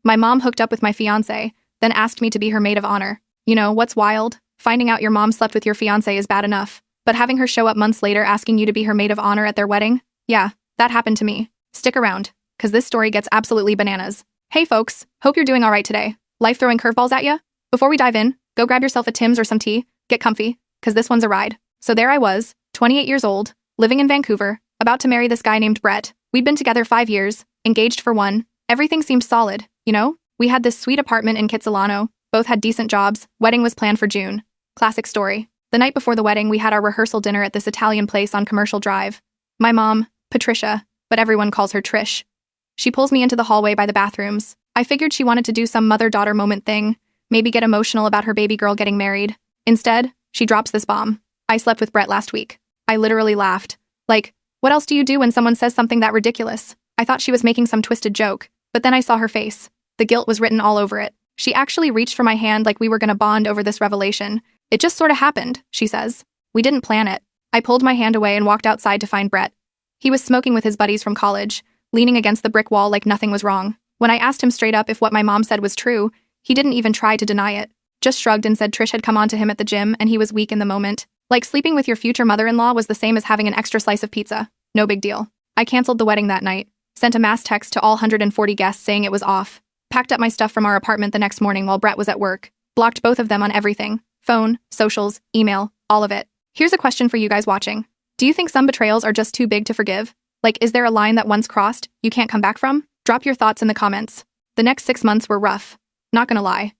My mom hooked up with my fiancé, then asked me to be her maid of honor. You know, what's wild? Finding out your mom slept with your fiancé is bad enough, but having her show up months later asking you to be her maid of honor at their wedding? Yeah, that happened to me. Stick around, cause this story gets absolutely bananas. Hey folks, hope you're doing alright today. Life throwing curveballs at ya? Before we dive in, go grab yourself a Tim's or some tea, get comfy, cause this one's a ride. So there I was, 28 years old, living in Vancouver, about to marry this guy named Brett. We'd been together 5 years, engaged for 1. Everything seemed solid, you know? We had this sweet apartment in Kitsilano, both had decent jobs, wedding was planned for June. Classic story. The night before the wedding, we had our rehearsal dinner at this Italian place on Commercial Drive. My mom, Patricia, but everyone calls her Trish. She pulls me into the hallway by the bathrooms. I figured she wanted to do some mother-daughter moment thing, maybe get emotional about her baby girl getting married. Instead, she drops this bomb. I slept with Brett last week. I literally laughed. Like, what else do you do when someone says something that ridiculous? I thought she was making some twisted joke, but then I saw her face. The guilt was written all over it. She actually reached for my hand like we were gonna bond over this revelation. It just sorta happened, she says. We didn't plan it. I pulled my hand away and walked outside to find Brett. He was smoking with his buddies from college, leaning against the brick wall like nothing was wrong. When I asked him straight up if what my mom said was true, he didn't even try to deny it. Just shrugged and said Trish had come on to him at the gym and he was weak in the moment. Like sleeping with your future mother-in-law was the same as having an extra slice of pizza. No big deal. I canceled the wedding that night, sent a mass text to all 140 guests saying it was off, packed up my stuff from our apartment the next morning while Brett was at work, blocked both of them on everything, phone, socials, email, all of it. Here's a question for you guys watching. Do you think some betrayals are just too big to forgive? Like, is there a line that once crossed, you can't come back from? Drop your thoughts in the comments. The next 6 months were rough. Not gonna lie.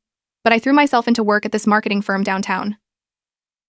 But I threw myself into work at this marketing firm downtown.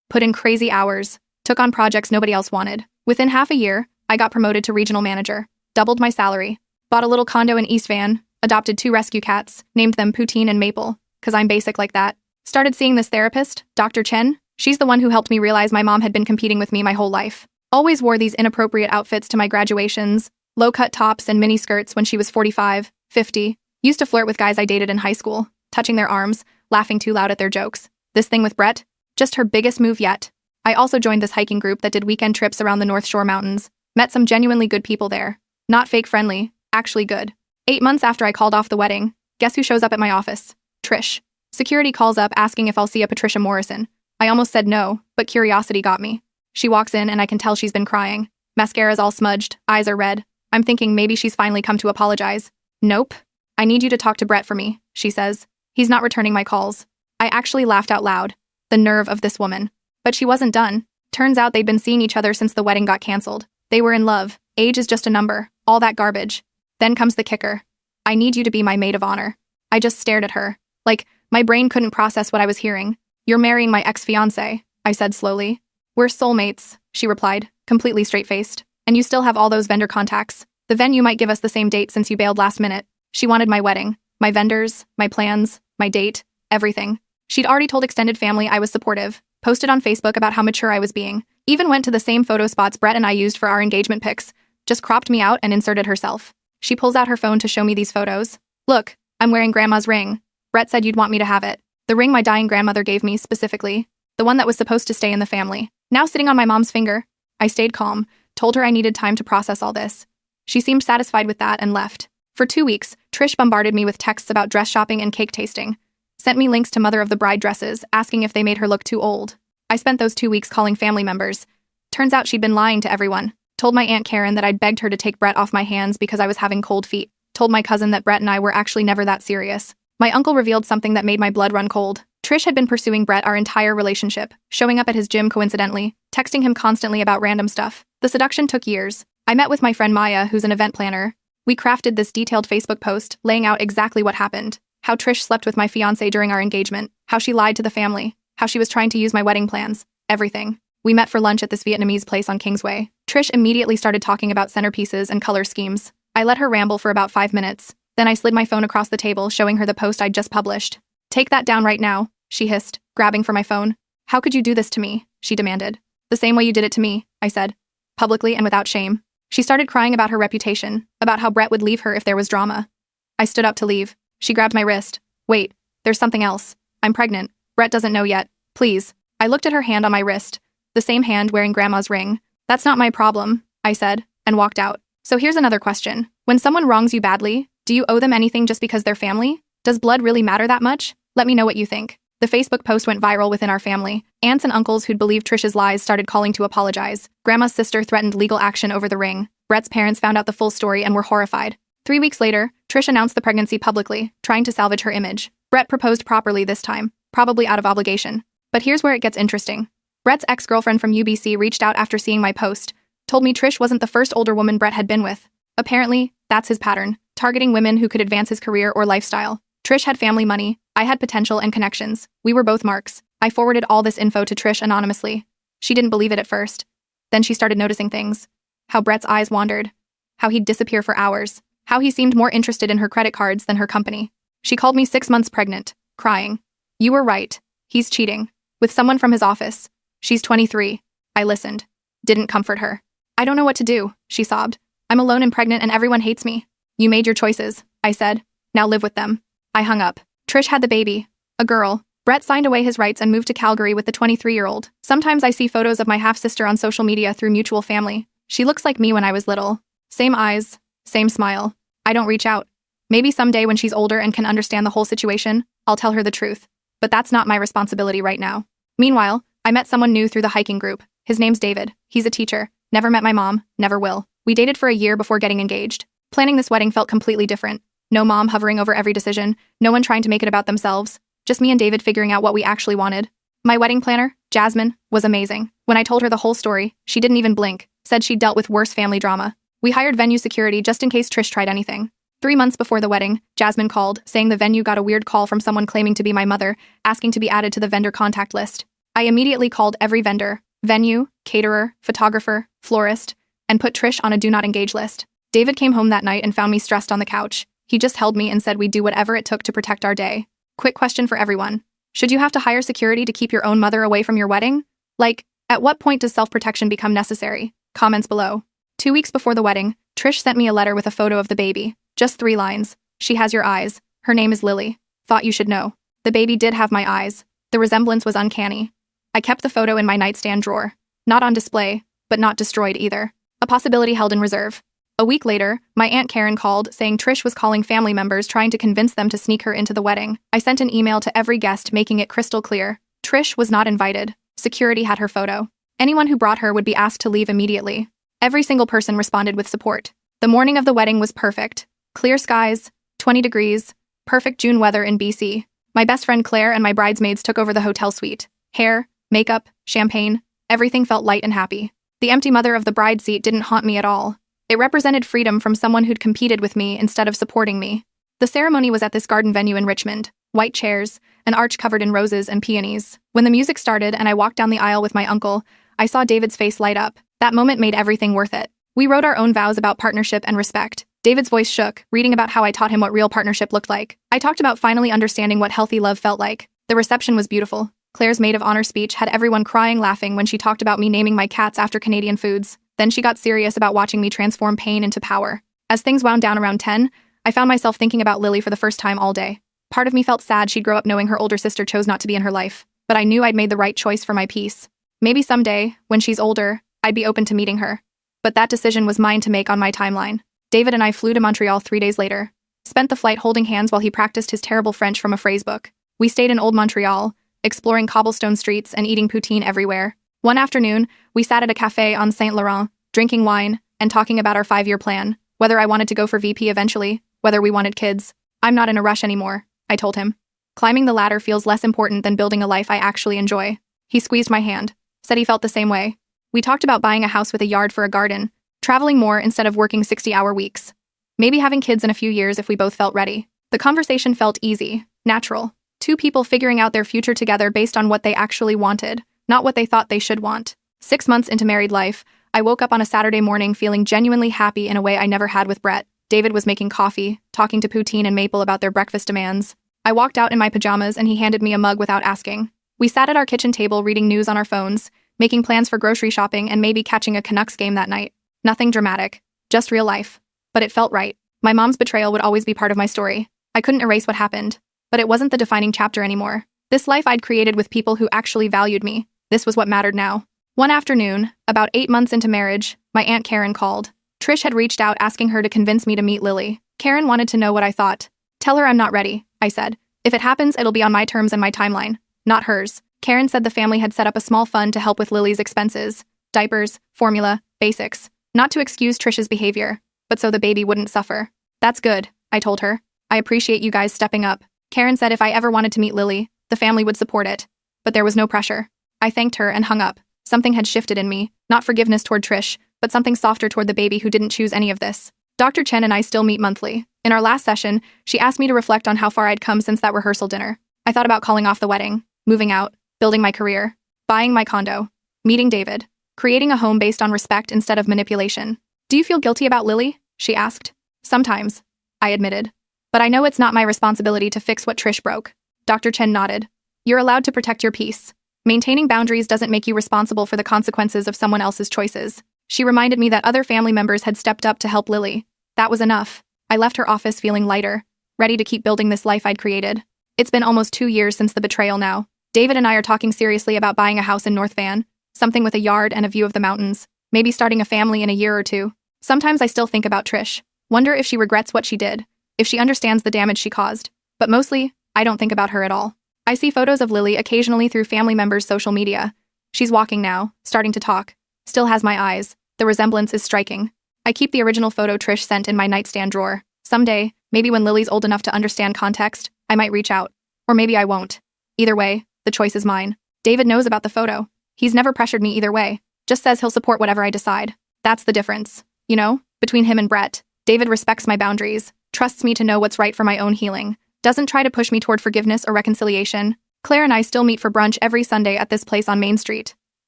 Put in crazy hours, took on projects nobody else wanted. Within half a year, I got promoted to regional manager, doubled my salary, bought a little condo in East Van, adopted 2 rescue cats, named them Poutine and Maple, cause I'm basic like that. Started seeing this therapist, Dr. Chen. She's the one who helped me realize my mom had been competing with me my whole life. Always wore these inappropriate outfits to my graduations, low-cut tops and mini skirts when she was 45, 50. Used to flirt with guys I dated in high school, touching their arms, laughing too loud at their jokes. This thing with Brett? Just her biggest move yet. I also joined this hiking group that did weekend trips around the North Shore Mountains. Met some genuinely good people there. Not fake friendly, actually good. 8 months after I called off the wedding, guess who shows up at my office? Trish. Security calls up asking if I'll see a Patricia Morrison. I almost said no, but curiosity got me. She walks in and I can tell she's been crying. Mascara's all smudged, eyes are red. I'm thinking maybe she's finally come to apologize. Nope. I need you to talk to Brett for me, she says. He's not returning my calls. I actually laughed out loud. The nerve of this woman. But she wasn't done. Turns out they'd been seeing each other since the wedding got canceled. They were in love. Age is just a number. All that garbage. Then comes the kicker. I need you to be my maid of honor. I just stared at her. Like, my brain couldn't process what I was hearing. You're marrying my ex-fiancé, I said slowly. We're soulmates, she replied, completely straight-faced. And you still have all those vendor contacts. The venue might give us the same date since you bailed last minute. She wanted my wedding, my vendors, my plans, my date, everything. She'd already told extended family I was supportive, posted on Facebook about how mature I was being, even went to the same photo spots Brett and I used for our engagement pics, just cropped me out and inserted herself. She pulls out her phone to show me these photos. Look, I'm wearing Grandma's ring. Brett said you'd want me to have it. The ring my dying grandmother gave me specifically. The one that was supposed to stay in the family. Now sitting on my mom's finger. I stayed calm, told her I needed time to process all this. She seemed satisfied with that and left. For 2 weeks, Trish bombarded me with texts about dress shopping and cake tasting. Sent me links to mother of the bride dresses, asking if they made her look too old. I spent those 2 weeks calling family members. Turns out she'd been lying to everyone. Told my Aunt Karen that I'd begged her to take Brett off my hands because I was having cold feet. Told my cousin that Brett and I were actually never that serious. My uncle revealed something that made my blood run cold. Trish had been pursuing Brett our entire relationship, showing up at his gym coincidentally, texting him constantly about random stuff. The seduction took years. I met with my friend Maya, who's an event planner. We crafted this detailed Facebook post, laying out exactly what happened. How Trish slept with my fiancé during our engagement. How she lied to the family. How she was trying to use my wedding plans. Everything. We met for lunch at this Vietnamese place on Kingsway. Trish immediately started talking about centerpieces and color schemes. I let her ramble for about 5 minutes. Then I slid my phone across the table, showing her the post I'd just published. Take that down right now, she hissed, grabbing for my phone. How could you do this to me? She demanded. The same way you did it to me, I said, publicly and without shame. She started crying about her reputation, about how Brett would leave her if there was drama. I stood up to leave. She grabbed my wrist. Wait, there's something else. I'm pregnant. Brett doesn't know yet. Please. I looked at her hand on my wrist, the same hand wearing Grandma's ring. That's not my problem, I said, and walked out. So here's another question. When someone wrongs you badly, do you owe them anything just because they're family? Does blood really matter that much? Let me know what you think. The Facebook post went viral within our family. Aunts and uncles who'd believed Trish's lies started calling to apologize. Grandma's sister threatened legal action over the ring. Brett's parents found out the full story and were horrified. 3 weeks later, Trish announced the pregnancy publicly, trying to salvage her image. Brett proposed properly this time, probably out of obligation. But here's where it gets interesting. Brett's ex-girlfriend from UBC reached out after seeing my post, told me Trish wasn't the first older woman Brett had been with. Apparently, that's his pattern, targeting women who could advance his career or lifestyle. Trish had family money, I had potential and connections. We were both marks. I forwarded all this info to Trish anonymously. She didn't believe it at first. Then she started noticing things. How Brett's eyes wandered. How he'd disappear for hours. How he seemed more interested in her credit cards than her company. She called me 6 months pregnant, crying. You were right. He's cheating. With someone from his office. She's 23. I listened. Didn't comfort her. I don't know what to do, she sobbed. I'm alone and pregnant and everyone hates me. You made your choices, I said. Now live with them. I hung up. Trish had the baby. A girl. Brett signed away his rights and moved to Calgary with the 23-year-old. Sometimes I see photos of my half-sister on social media through mutual family. She looks like me when I was little. Same eyes, same smile. I don't reach out. Maybe someday when she's older and can understand the whole situation, I'll tell her the truth. But that's not my responsibility right now. Meanwhile, I met someone new through the hiking group. His name's David. He's a teacher. Never met my mom, never will. We dated for a year before getting engaged. Planning this wedding felt completely different. No mom hovering over every decision, no one trying to make it about themselves. Just me and David figuring out what we actually wanted. My wedding planner, Jasmine, was amazing. When I told her the whole story, she didn't even blink, said she'd dealt with worse family drama. We hired venue security just in case Trish tried anything. 3 months before the wedding, Jasmine called, saying the venue got a weird call from someone claiming to be my mother, asking to be added to the vendor contact list. I immediately called every vendor, venue, caterer, photographer, florist, and put Trish on a do not engage list. David came home that night and found me stressed on the couch. He just held me and said we'd do whatever it took to protect our day. Quick question for everyone. Should you have to hire security to keep your own mother away from your wedding? Like, at what point does self-protection become necessary? Comments below. 2 weeks before the wedding, Trish sent me a letter with a photo of the baby. Just 3 lines. She has your eyes. Her name is Lily. Thought you should know. The baby did have my eyes. The resemblance was uncanny. I kept the photo in my nightstand drawer. Not on display, but not destroyed either. A possibility held in reserve. A week later, my Aunt Karen called, saying Trish was calling family members trying to convince them to sneak her into the wedding. I sent an email to every guest making it crystal clear. Trish was not invited. Security had her photo. Anyone who brought her would be asked to leave immediately. Every single person responded with support. The morning of the wedding was perfect. Clear skies, 20 degrees, perfect June weather in BC. My best friend Claire and my bridesmaids took over the hotel suite. Hair, makeup, champagne, everything felt light and happy. The empty mother of the bride seat didn't haunt me at all. It represented freedom from someone who'd competed with me instead of supporting me. The ceremony was at this garden venue in Richmond. White chairs, an arch covered in roses and peonies. When the music started and I walked down the aisle with my uncle, I saw David's face light up. That moment made everything worth it. We wrote our own vows about partnership and respect. David's voice shook, reading about how I taught him what real partnership looked like. I talked about finally understanding what healthy love felt like. The reception was beautiful. Claire's maid of honor speech had everyone crying laughing when she talked about me naming my cats after Canadian foods. Then she got serious about watching me transform pain into power. As things wound down around 10, I found myself thinking about Lily for the first time all day. Part of me felt sad she'd grow up knowing her older sister chose not to be in her life, but I knew I'd made the right choice for my peace. Maybe someday, when she's older, I'd be open to meeting her. But that decision was mine to make on my timeline. David and I flew to Montreal 3 days later. Spent the flight holding hands while he practiced his terrible French from a phrase book. We stayed in Old Montreal, exploring cobblestone streets and eating poutine everywhere. One afternoon, we sat at a cafe on Saint Laurent, drinking wine and talking about our 5-year plan, whether I wanted to go for VP eventually, whether we wanted kids. I'm not in a rush anymore, I told him. Climbing the ladder feels less important than building a life I actually enjoy. He squeezed my hand, said he felt the same way. We talked about buying a house with a yard for a garden, traveling more instead of working 60-hour weeks. Maybe having kids in a few years if we both felt ready. The conversation felt easy, natural. 2 people figuring out their future together based on what they actually wanted, not what they thought they should want. 6 months into married life, I woke up on a Saturday morning feeling genuinely happy in a way I never had with Brett. David was making coffee, talking to Poutine and Maple about their breakfast demands. I walked out in my pajamas and he handed me a mug without asking. We sat at our kitchen table reading news on our phones, making plans for grocery shopping and maybe catching a Canucks game that night. Nothing dramatic, just real life. But it felt right. My mom's betrayal would always be part of my story. I couldn't erase what happened. But it wasn't the defining chapter anymore. This life I'd created with people who actually valued me. This was what mattered now. One afternoon, about 8 months into marriage, my Aunt Karen called. Trish had reached out asking her to convince me to meet Lily. Karen wanted to know what I thought. Tell her I'm not ready, I said. If it happens, it'll be on my terms and my timeline, not hers. Karen said the family had set up a small fund to help with Lily's expenses. Diapers, formula, basics. Not to excuse Trish's behavior, but so the baby wouldn't suffer. That's good, I told her. I appreciate you guys stepping up. Karen said if I ever wanted to meet Lily, the family would support it. But there was no pressure. I thanked her and hung up. Something had shifted in me, not forgiveness toward Trish, but something softer toward the baby who didn't choose any of this. Dr. Chen and I still meet monthly. In our last session, she asked me to reflect on how far I'd come since that rehearsal dinner. I thought about calling off the wedding, moving out, building my career, buying my condo, meeting David, creating a home based on respect instead of manipulation. Do you feel guilty about Lily? She asked. Sometimes, I admitted. But I know it's not my responsibility to fix what Trish broke. Dr. Chen nodded. You're allowed to protect your peace. Maintaining boundaries doesn't make you responsible for the consequences of someone else's choices. She reminded me that other family members had stepped up to help Lily. That was enough. I left her office feeling lighter, ready to keep building this life I'd created. It's been almost 2 years since the betrayal now. David and I are talking seriously about buying a house in North Van, something with a yard and a view of the mountains, maybe starting a family in a year or two. Sometimes I still think about Trish, wonder if she regrets what she did, if she understands the damage she caused. But mostly, I don't think about her at all. I see photos of Lily occasionally through family members' social media. She's walking now, starting to talk. Still has my eyes. The resemblance is striking. I keep the original photo Trish sent in my nightstand drawer. Someday, maybe when Lily's old enough to understand context, I might reach out. Or maybe I won't. Either way, the choice is mine. David knows about the photo. He's never pressured me either way. Just says he'll support whatever I decide. That's the difference. You know, between him and Brett. David respects my boundaries, trusts me to know what's right for my own healing, doesn't try to push me toward forgiveness or reconciliation. Claire and I still meet for brunch every Sunday at this place on Main Street.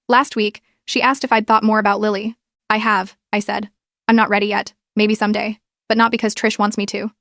Last week, she asked if I'd thought more about Lily. I have, I said. I'm not ready yet, maybe someday. But not because Trish wants me to.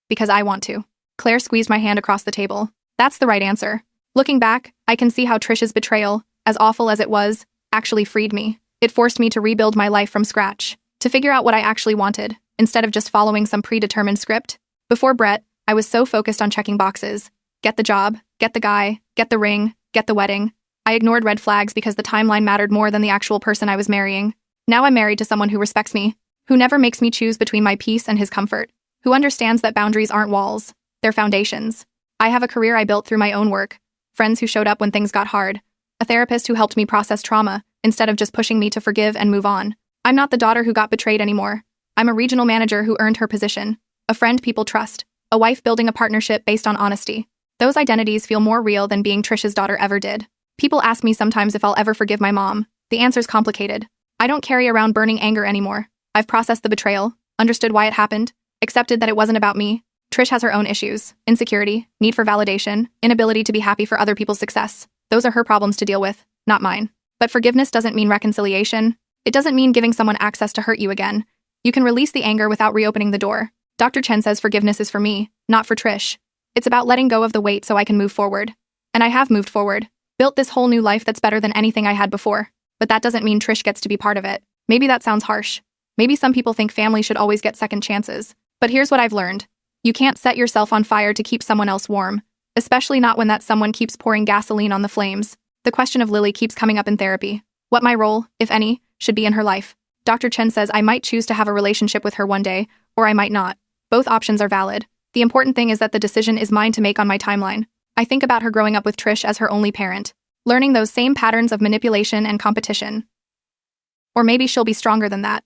Because I want to. Claire squeezed my hand across the table. That's the right answer. Looking back, I can see how Trish's betrayal, as awful as it was, actually freed me. It forced me to rebuild my life from scratch, to figure out what I actually wanted, instead of just following some predetermined script. Before Brett, I was so focused on checking boxes. Get the job, get the guy, get the ring, get the wedding. I ignored red flags because the timeline mattered more than the actual person I was marrying. Now I'm married to someone who respects me, who never makes me choose between my peace and his comfort, who understands that boundaries aren't walls, they're foundations. I have a career I built through my own work, friends who showed up when things got hard, a therapist who helped me process trauma instead of just pushing me to forgive and move on. I'm not the daughter who got betrayed anymore. I'm a regional manager who earned her position, a friend people trust, a wife building a partnership based on honesty. Those identities feel more real than being Trish's daughter ever did. People ask me sometimes if I'll ever forgive my mom. The answer's complicated. I don't carry around burning anger anymore. I've processed the betrayal, understood why it happened, accepted that it wasn't about me. Trish has her own issues, insecurity, need for validation, inability to be happy for other people's success. Those are her problems to deal with, not mine. But forgiveness doesn't mean reconciliation. It doesn't mean giving someone access to hurt you again. You can release the anger without reopening the door. Dr. Chen says forgiveness is for me, not for Trish. It's about letting go of the weight so I can move forward. And I have moved forward. Built this whole new life that's better than anything I had before. But that doesn't mean Trish gets to be part of it. Maybe that sounds harsh. Maybe some people think family should always get second chances. But here's what I've learned. You can't set yourself on fire to keep someone else warm, especially not when that someone keeps pouring gasoline on the flames. The question of Lily keeps coming up in therapy. What my role, if any, should be in her life. Dr. Chen says I might choose to have a relationship with her one day, or I might not. Both options are valid. The important thing is that the decision is mine to make on my timeline. I think about her growing up with Trish as her only parent, learning those same patterns of manipulation and competition. Or maybe she'll be stronger than that.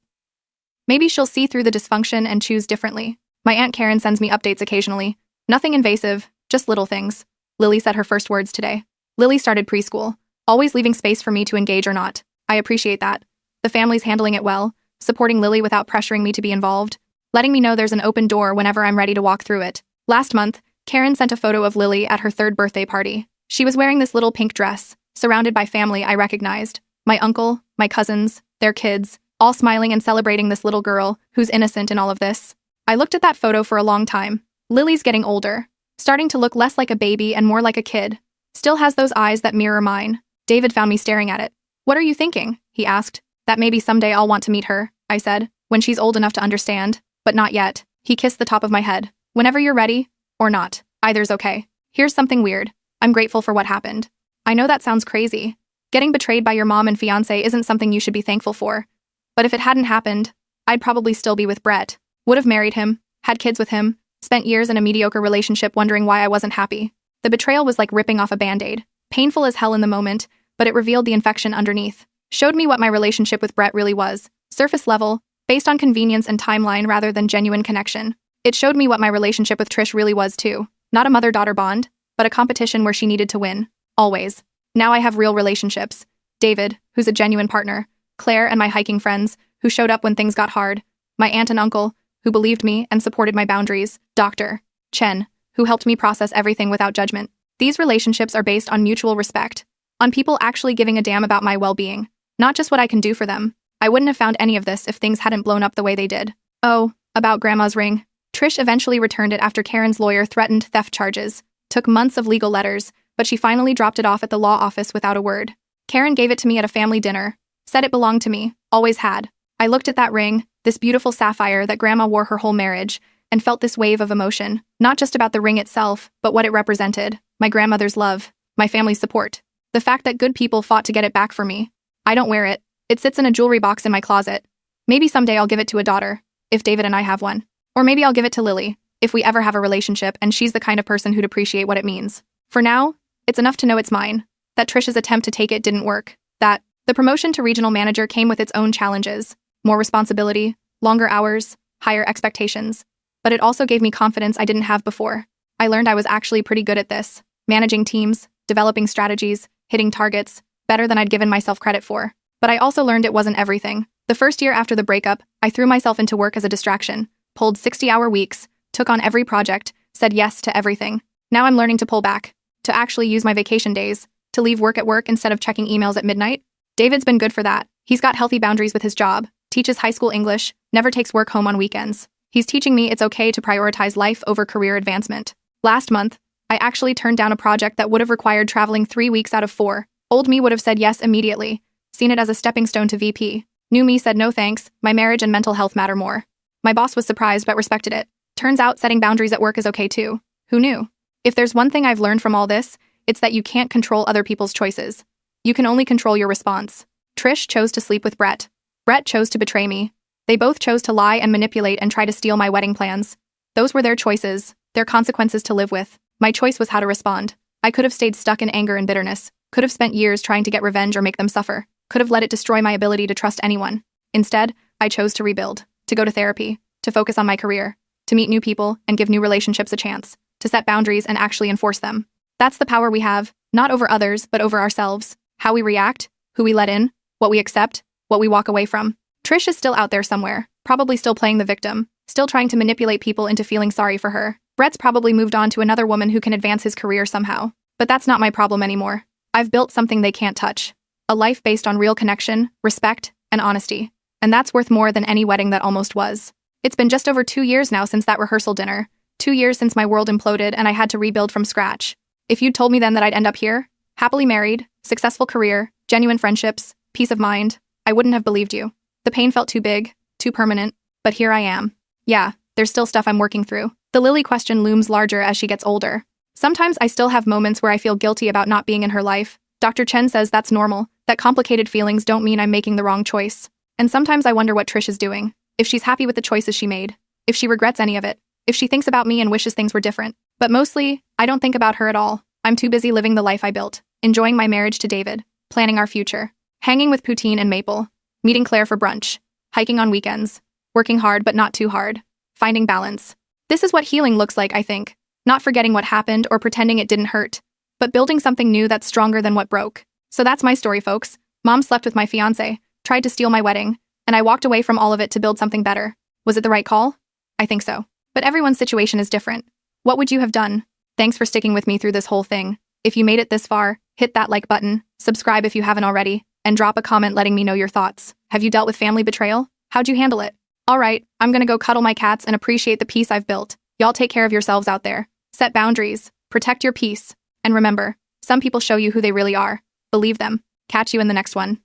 Maybe she'll see through the dysfunction and choose differently. My Aunt Karen sends me updates occasionally. Nothing invasive, just little things. Lily said her first words today. Lily started preschool, always leaving space for me to engage or not. I appreciate that. The family's handling it well, supporting Lily without pressuring me to be involved, letting me know there's an open door whenever I'm ready to walk through it. Last month, Karen sent a photo of Lily at her 3rd birthday party. She was wearing this little pink dress, surrounded by family I recognized. My uncle, my cousins, their kids, all smiling and celebrating this little girl who's innocent in all of this. I looked at that photo for a long time. Lily's getting older, starting to look less like a baby and more like a kid. Still has those eyes that mirror mine. David found me staring at it. What are you thinking? He asked. That maybe someday I'll want to meet her, I said, when she's old enough to understand. But not yet. He kissed the top of my head. Whenever you're ready, or not, either's okay. Here's something weird. I'm grateful for what happened. I know that sounds crazy. Getting betrayed by your mom and fiancé isn't something you should be thankful for. But if it hadn't happened, I'd probably still be with Brett. Would have married him, had kids with him, Spent years in a mediocre relationship wondering why I wasn't happy. The betrayal was like ripping off a band-aid. Painful as hell in the moment, but it revealed the infection underneath. Showed me what my relationship with Brett really was. Surface level, based on convenience and timeline rather than genuine connection. It showed me what my relationship with Trish really was too. Not a mother-daughter bond, but a competition where she needed to win. Always. Now I have real relationships. David, who's a genuine partner. Claire and my hiking friends, who showed up when things got hard. My aunt and uncle, who believed me and supported my boundaries. Dr. Chen, who helped me process everything without judgment. These relationships are based on mutual respect. On people actually giving a damn about my well-being. Not just what I can do for them. I wouldn't have found any of this if things hadn't blown up the way they did. Oh, about Grandma's ring. Trish eventually returned it after Karen's lawyer threatened theft charges. Took months of legal letters, but she finally dropped it off at the law office without a word. Karen gave it to me at a family dinner. Said it belonged to me, always had. I looked at that ring, this beautiful sapphire that Grandma wore her whole marriage, and felt this wave of emotion, not just about the ring itself, but what it represented, my grandmother's love, my family's support. The fact that good people fought to get it back for me. I don't wear it. It sits in a jewelry box in my closet. Maybe someday I'll give it to a daughter, if David and I have one. Or maybe I'll give it to Lily, if we ever have a relationship and she's the kind of person who'd appreciate what it means. For now, it's enough to know it's mine. That Trish's attempt to take it didn't work. That the promotion to regional manager came with its own challenges. More responsibility, longer hours, higher expectations. But it also gave me confidence I didn't have before. I learned I was actually pretty good at this. Managing teams, developing strategies, hitting targets, better than I'd given myself credit for. But I also learned it wasn't everything. The first year after the breakup, I threw myself into work as a distraction, pulled 60-hour weeks, took on every project, said yes to everything. Now I'm learning to pull back, to actually use my vacation days, to leave work at work instead of checking emails at midnight. David's been good for that. He's got healthy boundaries with his job, teaches high school English, never takes work home on weekends. He's teaching me it's okay to prioritize life over career advancement. Last month, I actually turned down a project that would have required traveling 3 weeks out of 4. Old me would have said yes immediately, seen it as a stepping stone to VP. New me said no thanks, my marriage and mental health matter more. My boss was surprised but respected it. Turns out setting boundaries at work is okay too. Who knew? If there's one thing I've learned from all this, it's that you can't control other people's choices. You can only control your response. Trish chose to sleep with Brett. Brett chose to betray me. They both chose to lie and manipulate and try to steal my wedding plans. Those were their choices, their consequences to live with. My choice was how to respond. I could have stayed stuck in anger and bitterness, could have spent years trying to get revenge or make them suffer, could have let it destroy my ability to trust anyone. Instead, I chose to rebuild, to go to therapy, to focus on my career, to meet new people and give new relationships a chance, to set boundaries and actually enforce them. That's the power we have, not over others, but over ourselves. How we react, who we let in, what we accept, what we walk away from. Trish is still out there somewhere, probably still playing the victim, still trying to manipulate people into feeling sorry for her. Brett's probably moved on to another woman who can advance his career somehow. But that's not my problem anymore. I've built something they can't touch. A life based on real connection, respect, and honesty. And that's worth more than any wedding that almost was. It's been just over 2 years now since that rehearsal dinner. 2 years since my world imploded and I had to rebuild from scratch. If you'd told me then that I'd end up here, happily married, successful career, genuine friendships, peace of mind, I wouldn't have believed you. The pain felt too big, too permanent, but here I am. Yeah, there's still stuff I'm working through. The Lily question looms larger as she gets older. Sometimes I still have moments where I feel guilty about not being in her life. Dr. Chen says that's normal, that complicated feelings don't mean I'm making the wrong choice. And sometimes I wonder what Trish is doing, if she's happy with the choices she made, if she regrets any of it, if she thinks about me and wishes things were different. But mostly, I don't think about her at all. I'm too busy living the life I built, enjoying my marriage to David, planning our future, hanging with poutine and maple, meeting Claire for brunch, hiking on weekends, working hard but not too hard, finding balance. This is what healing looks like, I think. Not forgetting what happened or pretending it didn't hurt, but building something new that's stronger than what broke. So that's my story, folks. Mom slept with my fiancé, tried to steal my wedding, and I walked away from all of it to build something better. Was it the right call? I think so. But everyone's situation is different. What would you have done? Thanks for sticking with me through this whole thing. If you made it this far, hit that like button, subscribe if you haven't already, and drop a comment letting me know your thoughts. Have you dealt with family betrayal? How'd you handle it? Alright, I'm gonna go cuddle my cats and appreciate the peace I've built. Y'all take care of yourselves out there. Set boundaries, protect your peace, and remember, some people show you who they really are. Believe them. Catch you in the next one.